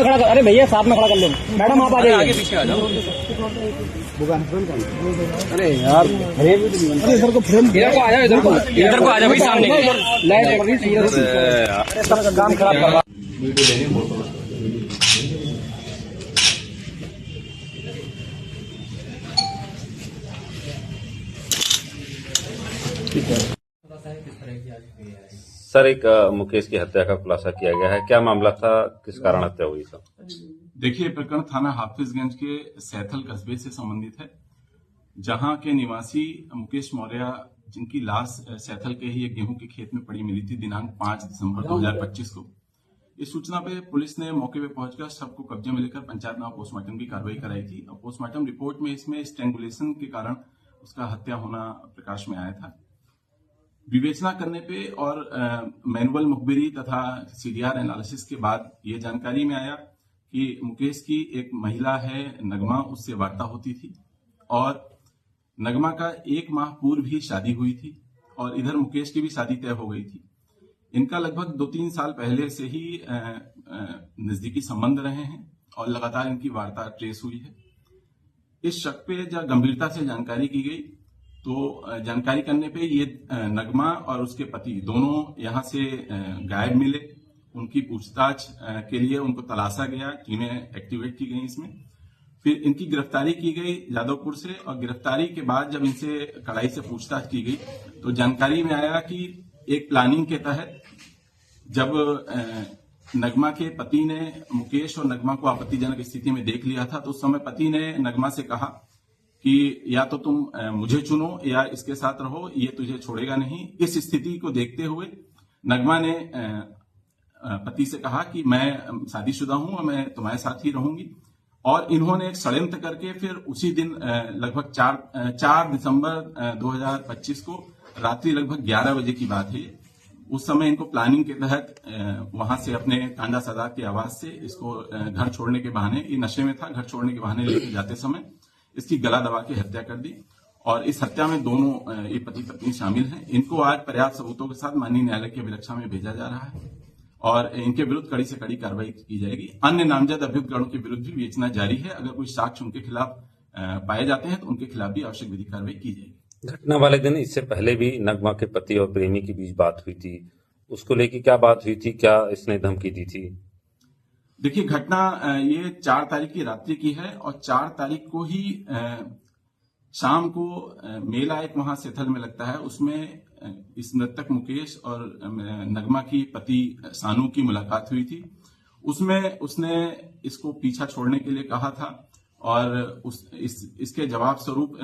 खड़ा कर, अरे भैया साथ में खड़ा कर लो। मैडम आप आ जाइए, आगे पीछे आ जाओ। अरे यार अरे इधर को फ्रेम, इधर को आ जाओ, इधर को आ जाओ भाई, सामने लाइट पड़ रही है, सब काम खराब कर रहा। सर, एक मुकेश की हत्या का खुलासा किया गया है, क्या मामला था, किस कारण हत्या हुई सर? देखिए, प्रकरण थाना हाफिजगंज के सैथल कस्बे से संबंधित है, जहां के निवासी मुकेश मौर्य, जिनकी लाश सैथल के ही एक गेहूं के खेत में पड़ी मिली थी दिनांक 5 दिसंबर 2025 को। इस सूचना पे पुलिस ने मौके पे पहुंचकर शव को कब्जे में लेकर पंचायत नाम पोस्टमार्टम की कार्रवाई कराई थी और पोस्टमार्टम रिपोर्ट में इसमें स्ट्रेंगुलेशन के कारण उसका हत्या होना प्रकाश में आया था। विवेचना करने पे और मैनुअल मुखबिरी तथा सीडीआर एनालिसिस के बाद ये जानकारी में आया कि मुकेश की एक महिला है नगमा, उससे वार्ता होती थी और नगमा का 1 माह पूर्व ही शादी हुई थी और इधर मुकेश की भी शादी तय हो गई थी। इनका लगभग 2-3 साल पहले से ही नजदीकी संबंध रहे हैं और लगातार इनकी वार्ता ट्रेस हुई है। इस शक पे जब गंभीरता से जानकारी की गई तो जानकारी करने पे ये नगमा और उसके पति दोनों यहां से गायब मिले। उनकी पूछताछ के लिए उनको तलाशा गया, टीमें एक्टिवेट की गई इसमें। फिर इनकी गिरफ्तारी की गई जादवपुर से और गिरफ्तारी के बाद जब इनसे कड़ाई से पूछताछ की गई तो जानकारी में आया कि एक प्लानिंग के तहत जब नगमा के पति ने मुकेश और नगमा को आपत्तिजनक स्थिति में देख लिया था तो उस समय पति ने नगमा से कहा कि या तो तुम मुझे चुनो या इसके साथ रहो, ये तुझे छोड़ेगा नहीं। इस स्थिति को देखते हुए नगमा ने पति से कहा कि मैं शादीशुदा हूं और मैं तुम्हारे साथ ही रहूंगी और इन्होंने एक षड्यंत्र करके फिर उसी दिन लगभग 4 दिसंबर 2025 को रात्रि लगभग 11 बजे की बात है। उस समय इनको प्लानिंग के तहत वहां से अपने कांडा सदाक के आवास से इसको घर छोड़ने के बहाने, ये नशे में था, घर छोड़ने के बहाने लेके जाते समय इसकी गला दबा के हत्या कर दी और इस हत्या में दोनों ये पति पत्नी शामिल हैं। इनको आज पर्याप्त सबूतों के साथ माननीय न्यायालय की अभिरक्षा में भेजा जा रहा है और इनके विरुद्ध कड़ी से कड़ी कार्रवाई की जाएगी। अन्य नामजद अभियुक्तगणों के विरुद्ध भी विवेचना जारी है। अगर कोई साक्ष्य उनके खिलाफ पाए जाते हैं तो उनके खिलाफ भी आवश्यक विधिक कार्रवाई की जाएगी। घटना वाले दिन इससे पहले भी नगमा के पति और प्रेमी के बीच बात हुई थी, उसको लेकर क्या बात हुई थी, क्या इसने धमकी दी थी? देखिए, घटना ये 4 तारीख की रात्रि की है और 4 तारीख को ही शाम को मेला एक वहां सैथल में लगता है, उसमें इस मृतक मुकेश और नगमा की पति सानू की मुलाकात हुई थी। उसमें उसने इसको पीछा छोड़ने के लिए कहा था और इसके जवाब स्वरूप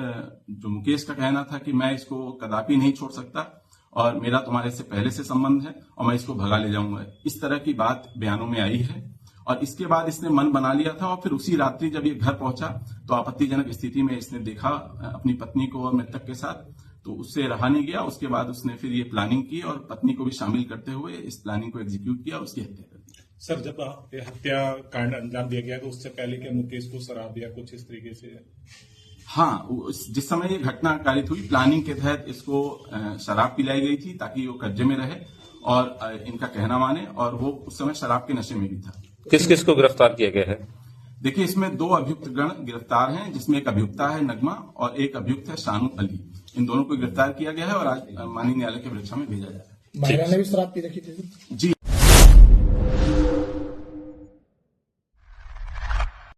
जो मुकेश का कहना था कि मैं इसको कदापि नहीं छोड़ सकता और मेरा तुम्हारे से पहले से संबंध है और मैं इसको भगा ले जाऊंगा, इस तरह की बात बयानों में आई है। और इसके बाद इसने मन बना लिया था और फिर उसी रात्रि जब ये घर पहुंचा तो आपत्तिजनक स्थिति में इसने देखा अपनी पत्नी को और मृतक के साथ, तो उससे रहा नहीं गया। उसके बाद उसने फिर ये प्लानिंग की और पत्नी को भी शामिल करते हुए इस प्लानिंग को एग्जीक्यूट किया और उसकी हत्या कर दी। सर, जब हत्या कांड अंजाम दिया गया तो उससे पहले क्या मुकेश को शराब या कुछ इस तरीके से? हाँ, जिस समय ये घटना कारित हुई प्लानिंग के तहत इसको शराब पिलाई गई थी ताकि वो कब्जे में रहे और इनका कहना माने, और वो उस समय शराब के नशे में भी था। किस किस को गिरफ्तार किया गया है? देखिए, इसमें 2 अभियुक्त गण गिरफ्तार हैं, जिसमें एक अभियुक्ता है नगमा और एक अभियुक्त है शानू अली। इन दोनों को गिरफ्तार किया गया है और आज माननीय न्यायालय की परीक्षा में भेजा जा रहा है। महिला ने भी शराब पी रखी थी जी।